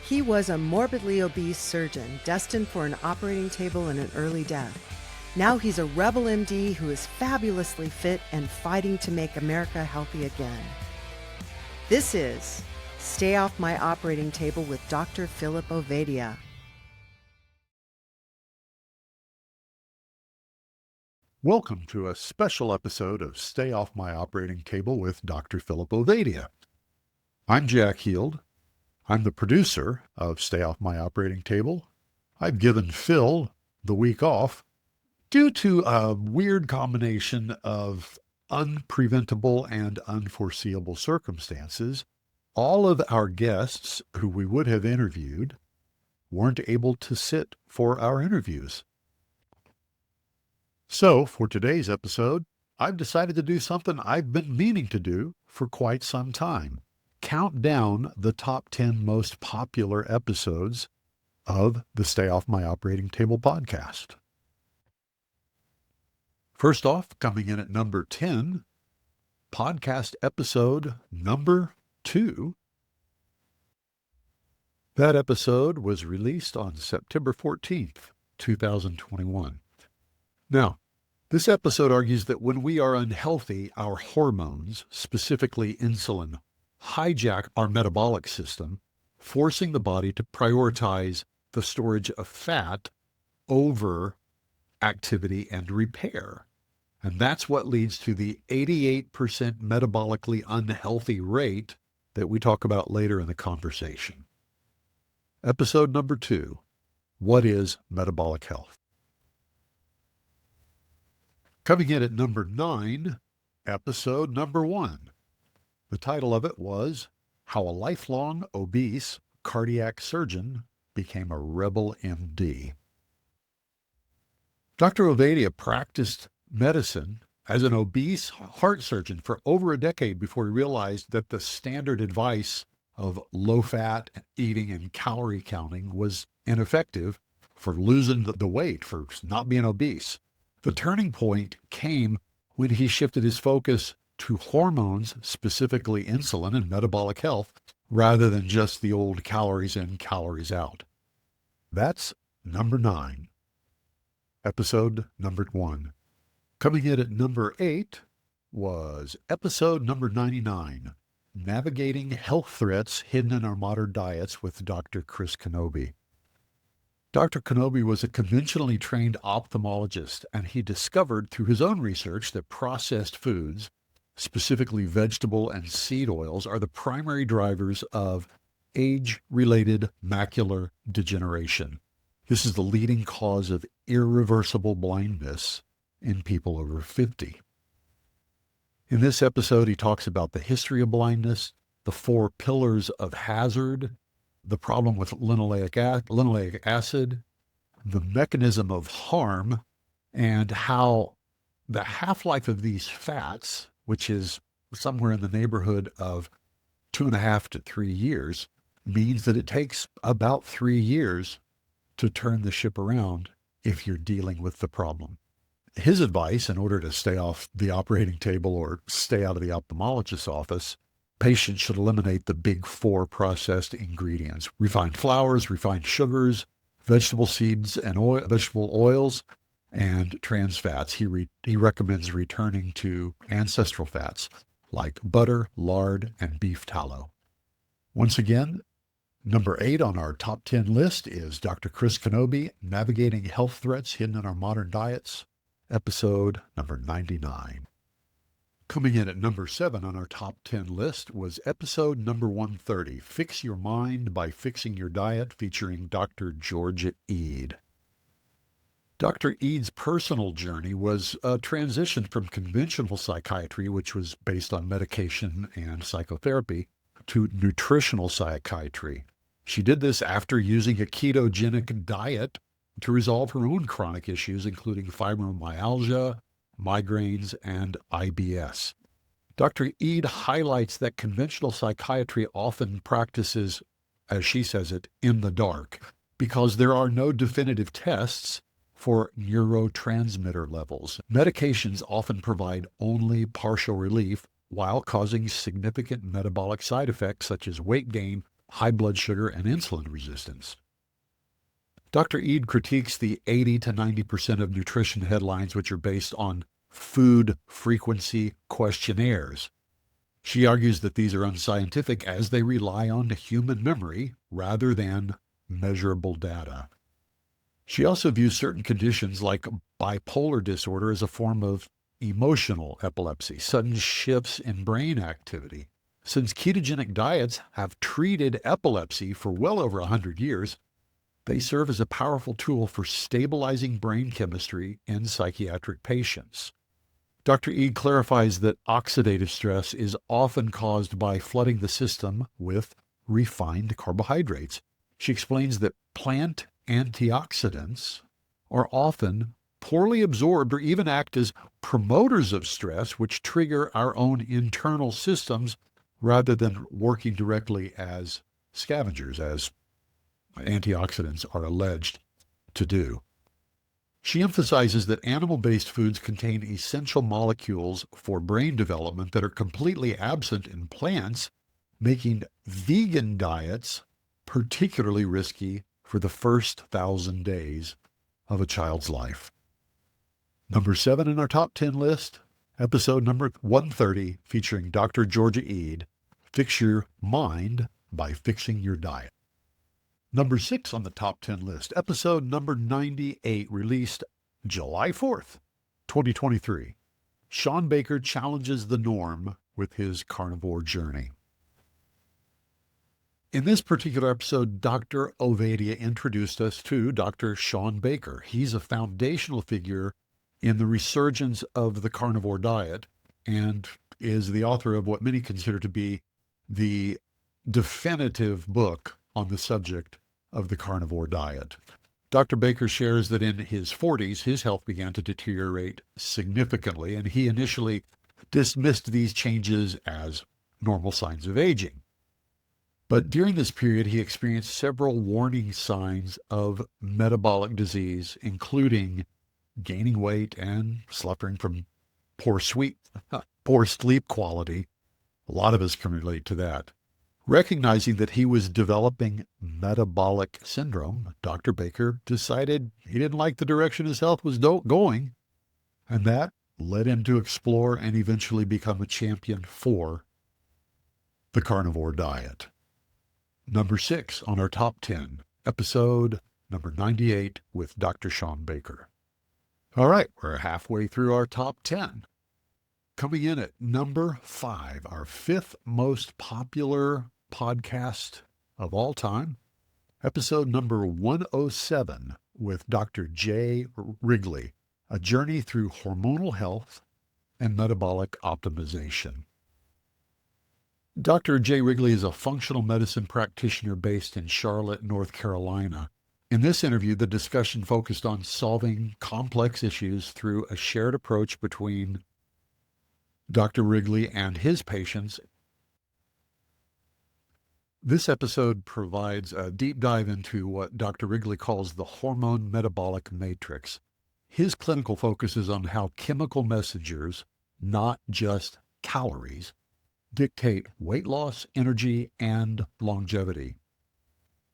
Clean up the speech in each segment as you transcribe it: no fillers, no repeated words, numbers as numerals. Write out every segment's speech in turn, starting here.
He was a morbidly obese surgeon destined for an operating table and an early death. Now he's a rebel MD who is fabulously fit and fighting to make America healthy again. This is Stay Off My Operating Table with Dr. Philip Ovadia. Welcome to a special episode of Stay Off My Operating Table with Dr. Philip Ovadia. I'm Jack Heald. I'm the producer of Stay Off My Operating Table. I've given Phil the week off due to a weird combination of unpreventable and unforeseeable circumstances. All of our guests who we would have interviewed weren't able to sit for our interviews. So, for today's episode, I've decided to do something I've been meaning to do for quite some time. Count down the top 10 most popular episodes of the Stay Off My Operating Table podcast. First off, coming in at number 10, podcast episode number 2. That episode was released on September 14th, 2021. Now, this episode argues that when we are unhealthy, our hormones, specifically insulin, hijack our metabolic system, forcing the body to prioritize the storage of fat over activity and repair. And that's what leads to the 88% metabolically unhealthy rate that we talk about later in the conversation. Episode number 2, what is metabolic health? Coming in at number 9, episode number 1. The title of it was How a Lifelong Obese Cardiac Surgeon Became a Rebel MD. Dr. Ovadia practiced medicine as an obese heart surgeon for over a decade before he realized that the standard advice of low-fat eating and calorie counting was ineffective for losing the weight, for not being obese. The turning point came when he shifted his focus to hormones, specifically insulin and metabolic health, rather than just the old calories in, calories out. That's number 9. Episode number 1. Coming in at number 8 was episode number 99, Navigating Health Threats Hidden in Our Modern Diets with Dr. Chris Kenobi. Dr. Kenobi was a conventionally trained ophthalmologist, and he discovered through his own research that processed foods, specifically vegetable and seed oils, are the primary drivers of age-related macular degeneration. This is the leading cause of irreversible blindness in people over 50. In this episode, he talks about the history of blindness, the 4 pillars of hazard, the problem with linoleic acid, the mechanism of harm, and how the half-life of these fats, which is somewhere in the neighborhood of 2.5 to 3 years, means that it takes about 3 years to turn the ship around if you're dealing with the problem. His advice, in order to stay off the operating table or stay out of the ophthalmologist's office, patients should eliminate the big 4 processed ingredients: refined flours, refined sugars, vegetable seeds and vegetable oils, and trans fats. He recommends returning to ancestral fats like butter, lard, and beef tallow. Once again, number 8 on our top 10 list is Dr. Chris Kenobi, Navigating Health Threats Hidden in Our Modern Diets, episode number 99. Coming in at number 7 on our top 10 list was episode number 130, Fix Your Mind by Fixing Your Diet, featuring Dr. Georgia Ede. Dr. Ede's personal journey was a transition from conventional psychiatry, which was based on medication and psychotherapy, to nutritional psychiatry. She did this after using a ketogenic diet to resolve her own chronic issues, including fibromyalgia, migraines, and IBS. Dr. Ede highlights that conventional psychiatry often practices, as she says it, in the dark, because there are no definitive tests for neurotransmitter levels. Medications often provide only partial relief while causing significant metabolic side effects such as weight gain, high blood sugar, and insulin resistance. Dr. Eid critiques the 80 to 90% of nutrition headlines which are based on food frequency questionnaires. She argues that these are unscientific as they rely on human memory rather than measurable data. She also views certain conditions like bipolar disorder as a form of emotional epilepsy, sudden shifts in brain activity. Since ketogenic diets have treated epilepsy for well over 100 years, they serve as a powerful tool for stabilizing brain chemistry in psychiatric patients. Dr. Eid clarifies that oxidative stress is often caused by flooding the system with refined carbohydrates. She explains that plant antioxidants are often poorly absorbed or even act as promoters of stress, which trigger our own internal systems rather than working directly as scavengers, as antioxidants are alleged to do. She emphasizes that animal-based foods contain essential molecules for brain development that are completely absent in plants, making vegan diets particularly risky for the first 1,000 days of a child's life. Number 7 in our top 10 list, episode number 130, featuring Dr. Georgia Eid, Fix Your Mind by Fixing Your Diet. Number 6 on the top 10 list, episode number 98, released July 4th, 2023. Shawn Baker challenges the norm with his carnivore journey. In this particular episode, Dr. Ovadia introduced us to Dr. Shawn Baker. He's a foundational figure in the resurgence of the carnivore diet and is the author of what many consider to be the definitive book on the subject of the carnivore diet. Dr. Baker shares that in his 40s, his health began to deteriorate significantly, and he initially dismissed these changes as normal signs of aging. But during this period, he experienced several warning signs of metabolic disease, including gaining weight and suffering from poor sleep quality. A lot of us can relate to that. Recognizing that he was developing metabolic syndrome, Dr. Baker decided he didn't like the direction his health was going, and that led him to explore and eventually become a champion for the carnivore diet. Number 6 on our top 10, episode number 98 with Dr. Shawn Baker. All right, we're halfway through our top 10. Coming in at number 5, our 5th most popular podcast of all time, episode number 107 with Dr. Jay Wrigley, A Journey Through Hormonal Health and Metabolic Optimization. Dr. Jay Wrigley is a functional medicine practitioner based in Charlotte, North Carolina. In this interview, the discussion focused on solving complex issues through a shared approach between Dr. Wrigley and his patients. This episode provides a deep dive into what Dr. Wrigley calls the hormone metabolic matrix. His clinical focus is on how chemical messengers, not just calories, dictate weight loss, energy, and longevity.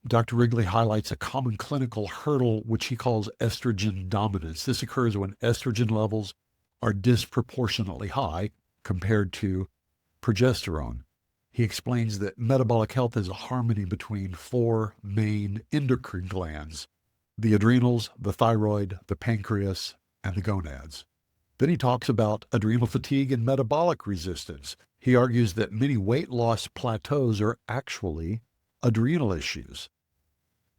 Dr. Wrigley highlights a common clinical hurdle, which he calls estrogen dominance. This occurs when estrogen levels are disproportionately high compared to progesterone. He explains that metabolic health is a harmony between 4 main endocrine glands: the adrenals, the thyroid, the pancreas, and the gonads. Then he talks about adrenal fatigue and metabolic resistance. He argues that many weight loss plateaus are actually adrenal issues.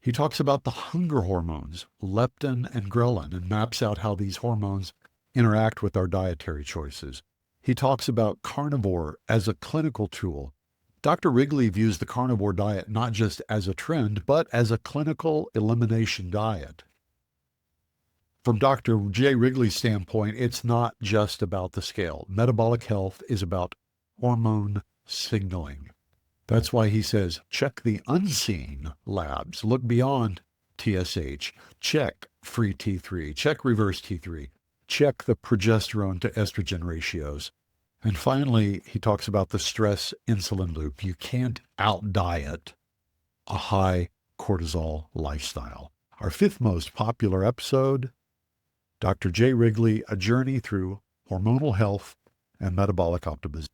He talks about the hunger hormones, leptin and ghrelin, and maps out how these hormones interact with our dietary choices. He talks about carnivore as a clinical tool. Dr. Wrigley views the carnivore diet not just as a trend, but as a clinical elimination diet. From Dr. Jay Wrigley's standpoint, it's not just about the scale. Metabolic health is about hormone signaling. That's why he says, check the unseen labs. Look beyond TSH. Check free T3. Check reverse T3. Check the progesterone to estrogen ratios. And finally, he talks about the stress insulin loop. You can't out-diet a high cortisol lifestyle. Our fifth most popular episode, Dr. Jay Wrigley, A Journey Through Hormonal Health and Metabolic Optimization.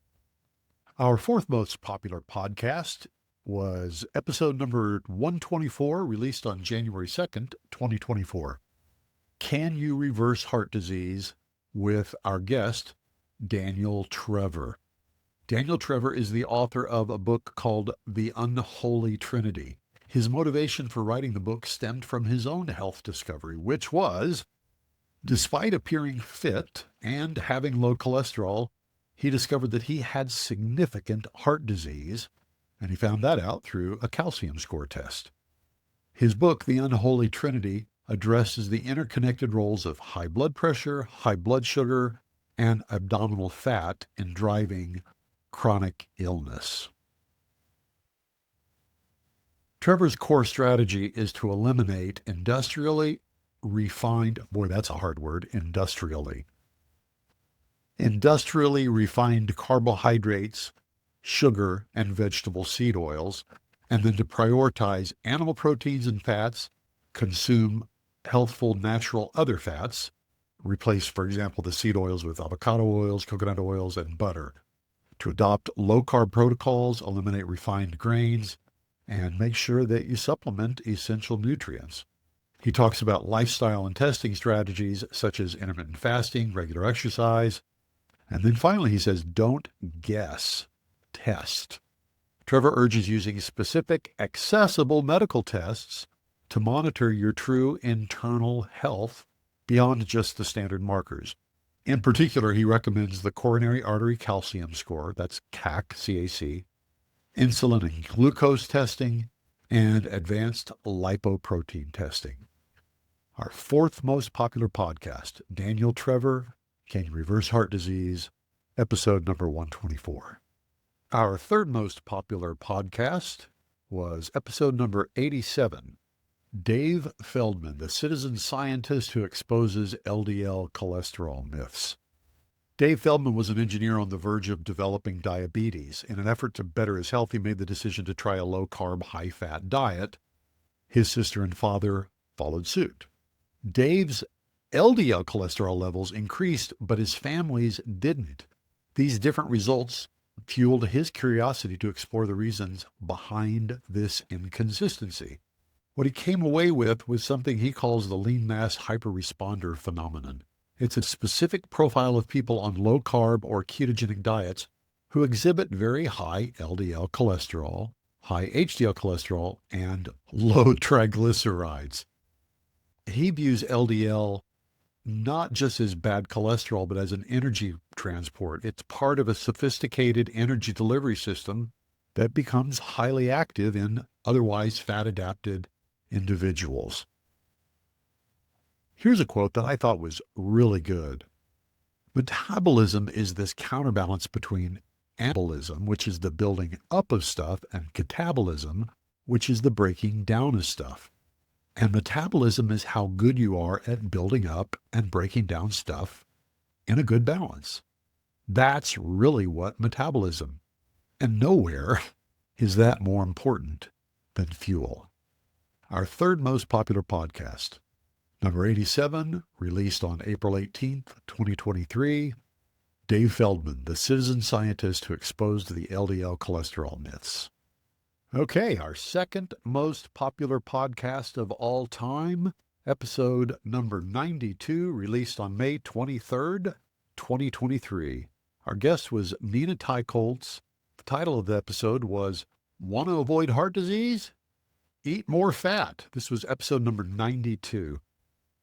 Our fourth most popular podcast was episode number 124, released on January 2nd, 2024. Can You Reverse Heart Disease? With our guest, Daniel Trevor. Daniel Trevor is the author of a book called The Unholy Trinity. His motivation for writing the book stemmed from his own health discovery, which was, despite appearing fit and having low cholesterol, he discovered that he had significant heart disease, and he found that out through a calcium score test. His book, The Unholy Trinity, addresses the interconnected roles of high blood pressure, high blood sugar, and abdominal fat in driving chronic illness. Trevor's core strategy is to eliminate industrially refined refined carbohydrates, sugar, and vegetable seed oils, and then to prioritize animal proteins and fats, consume healthful natural other fats, replace, for example, the seed oils with avocado oils, coconut oils, and butter, to adopt low-carb protocols, eliminate refined grains, and make sure that you supplement essential nutrients. He talks about lifestyle and testing strategies such as intermittent fasting, regular exercise, and then finally he says, don't guess, test. Trevor urges using specific, accessible medical tests to monitor your true internal health beyond just the standard markers. In particular, he recommends the coronary artery calcium score, that's CAC, C-A-C, insulin and glucose testing, and advanced lipoprotein testing. Our fourth most popular podcast, Daniel Trevor, Can You Reverse Heart Disease, episode number 124. Our third most popular podcast was episode number 87, Dave Feldman, the citizen scientist who exposes LDL cholesterol myths. Dave Feldman was an engineer on the verge of developing diabetes. In an effort to better his health, he made the decision to try a low-carb, high-fat diet. His sister and father followed suit. Dave's LDL cholesterol levels increased, but his family's didn't. These different results fueled his curiosity to explore the reasons behind this inconsistency. What he came away with was something he calls the lean mass hyperresponder phenomenon. It's a specific profile of people on low-carb or ketogenic diets who exhibit very high LDL cholesterol, high HDL cholesterol, and low triglycerides. He views LDL not just as bad cholesterol, but as an energy transport. It's part of a sophisticated energy delivery system that becomes highly active in otherwise fat-adapted individuals. Here's a quote that I thought was really good. Metabolism is this counterbalance between anabolism, which is the building up of stuff, and catabolism, which is the breaking down of stuff. And metabolism is how good you are at building up and breaking down stuff in a good balance. That's really what metabolism. And nowhere is that more important than fuel. Our third most popular podcast, number 87, released on April 18th, 2023, Dave Feldman, the citizen scientist who exposed the LDL cholesterol myths. Okay, our second most popular podcast of all time, episode number 92, released on May 23rd, 2023. Our guest was Nina Teicholz. The title of the episode was Want to Avoid Heart Disease? Eat More Fat. This was episode number 92.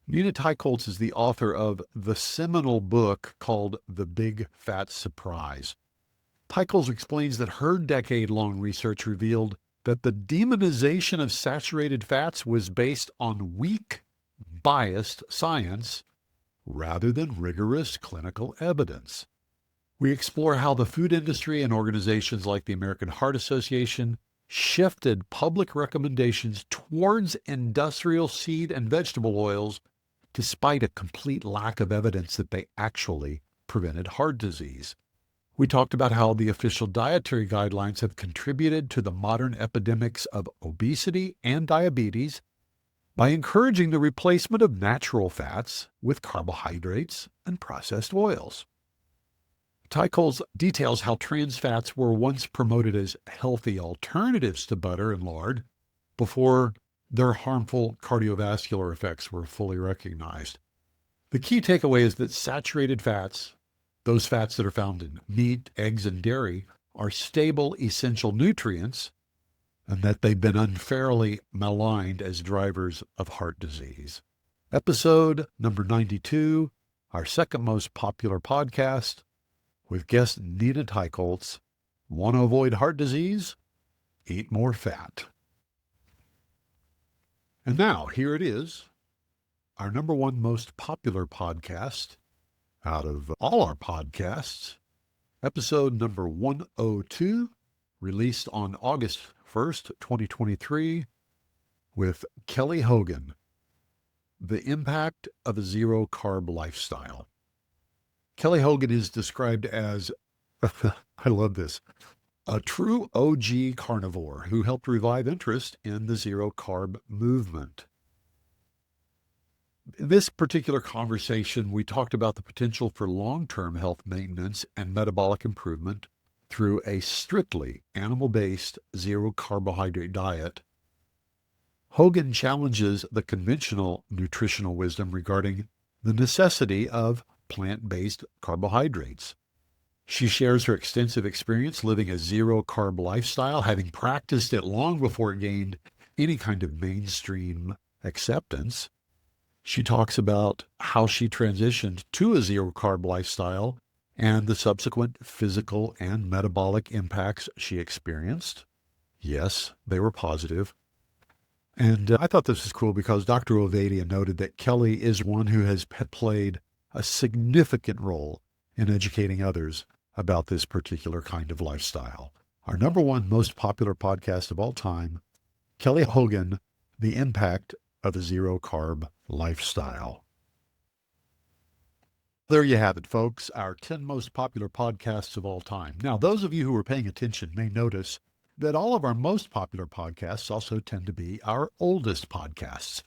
Nina Teicholz is the author of the seminal book called The Big Fat Surprise. Teicholz explains that her decade-long research revealed that the demonization of saturated fats was based on weak, biased science rather than rigorous clinical evidence. We explore how the food industry and organizations like the American Heart Association shifted public recommendations towards industrial seed and vegetable oils despite a complete lack of evidence that they actually prevented heart disease. We talked about how the official dietary guidelines have contributed to the modern epidemics of obesity and diabetes by encouraging the replacement of natural fats with carbohydrates and processed oils. Tychols details how trans fats were once promoted as healthy alternatives to butter and lard before their harmful cardiovascular effects were fully recognized. The key takeaway is that saturated fats, those fats that are found in meat, eggs, and dairy, are stable, essential nutrients, and that they've been unfairly maligned as drivers of heart disease. Episode number 92, our second most popular podcast, with guest Nina Teicholz. Want to avoid heart disease? Eat more fat. And now, here it is, our number one most popular podcast out of all our podcasts, episode number 102, released on August 1st, 2023, with Kelly Hogan, The Impact of a Zero Carb Lifestyle. Kelly Hogan is described as, I love this, a true OG carnivore who helped revive interest in the zero carb movement. In this particular conversation, we talked about the potential for long-term health maintenance and metabolic improvement through a strictly animal-based zero carbohydrate diet. Hogan challenges the conventional nutritional wisdom regarding the necessity of plant-based carbohydrates. She shares her extensive experience living a zero-carb lifestyle, having practiced it long before it gained any kind of mainstream acceptance. She talks about how she transitioned to a zero-carb lifestyle and the subsequent physical and metabolic impacts she experienced. Yes, they were positive. And I thought this was cool because Dr. Ovadia noted that Kelly is one who has played a significant role in educating others about this particular kind of lifestyle. Our number one most popular podcast of all time, Kelly Hogan, The Impact of a Zero Carb Lifestyle. There you have it, folks, our 10 most popular podcasts of all time. Now, those of you who are paying attention may notice that all of our most popular podcasts also tend to be our oldest podcasts.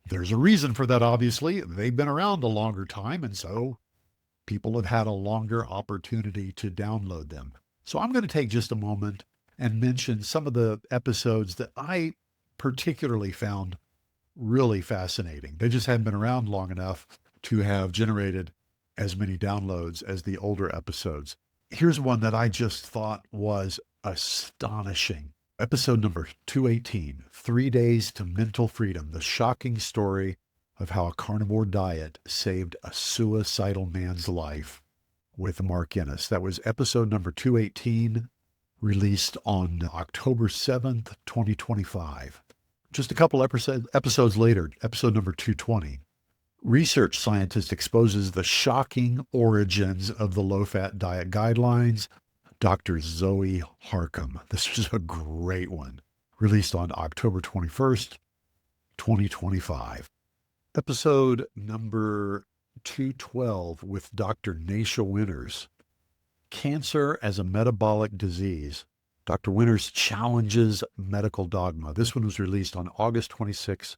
There's a reason for that, obviously. They've been around a longer time, and so people have had a longer opportunity to download them. So I'm going to take just a moment and mention some of the episodes that I particularly found really fascinating. They just hadn't been around long enough to have generated as many downloads as the older episodes. Here's one that I just thought was astonishing. Episode number 218, 3 Days to Mental Freedom, the shocking story of how a carnivore diet saved a suicidal man's life, with Mark Ennis. That was episode number 218, released on October 7th, 2025. Just a couple episodes later, episode number 220, research scientist exposes the shocking origins of the low-fat diet guidelines, Dr. Zoe Harcum. This is a great one, released on October 21st, 2025. Episode number 212 with Dr. Nasha Winters, Cancer as a Metabolic Disease. Dr. Winters challenges medical dogma. This one was released on August 26,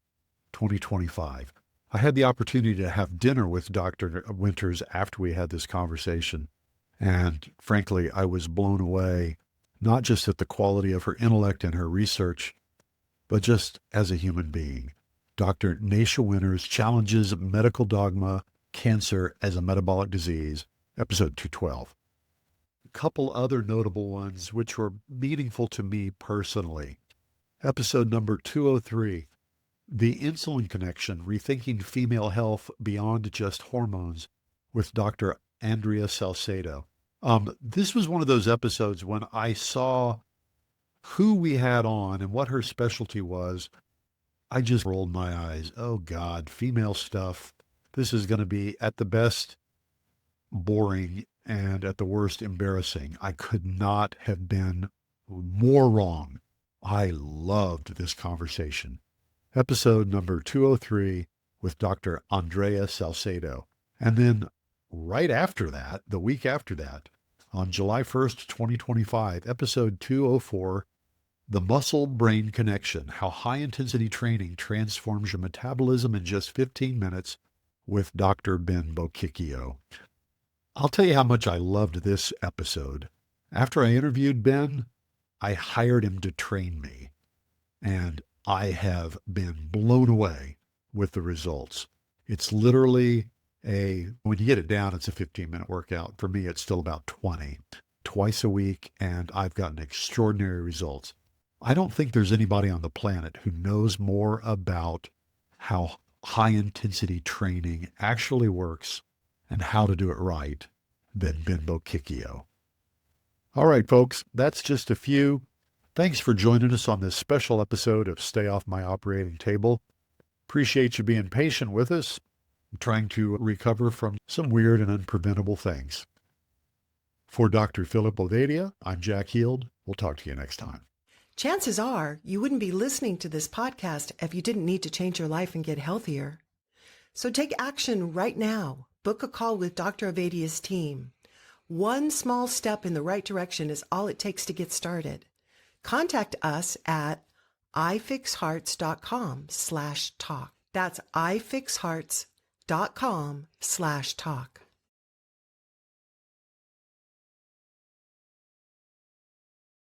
2025. I had the opportunity to have dinner with Dr. Winters after we had this conversation. And frankly, I was blown away, not just at the quality of her intellect and her research, but just as a human being. Dr. Nasha Winters challenges medical dogma, Cancer as a Metabolic Disease, episode 212. A couple other notable ones which were meaningful to me personally. Episode number 203, The Insulin Connection, Rethinking Female Health Beyond Just Hormones, with Dr. Andrea Salcedo. This was one of those episodes when I saw who we had on and what her specialty was. I just rolled my eyes. Oh God, female stuff. This is going to be at the best boring and at the worst embarrassing. I could not have been more wrong. I loved this conversation. Episode number 203 with Dr. Andrea Salcedo. And then right after that, the week after that, on July 1st, 2025, episode 204, The Muscle-Brain Connection, How High-Intensity Training Transforms Your Metabolism in Just 15 Minutes with Dr. Ben Bokikio. I'll tell you how much I loved this episode. After I interviewed Ben, I hired him to train me, and I have been blown away with the results. It's literally when you get it down, it's a 15-minute workout. For me, it's still about 20, twice a week, and I've gotten extraordinary results. I don't think there's anybody on the planet who knows more about how high-intensity training actually works and how to do it right than Ben Bokikio. All right, folks, that's just a few. Thanks for joining us on this special episode of Stay Off My Operating Table. Appreciate you being patient with us, trying to recover from some weird and unpreventable things. For Dr. Philip Ovadia, I'm Jack Heald. We'll talk to you next time. Chances are you wouldn't be listening to this podcast if you didn't need to change your life and get healthier. So take action right now. Book a call with Dr. Ovadia's team. One small step in the right direction is all it takes to get started. Contact us at ifixhearts.com/talk. That's ifixhearts.com/talk.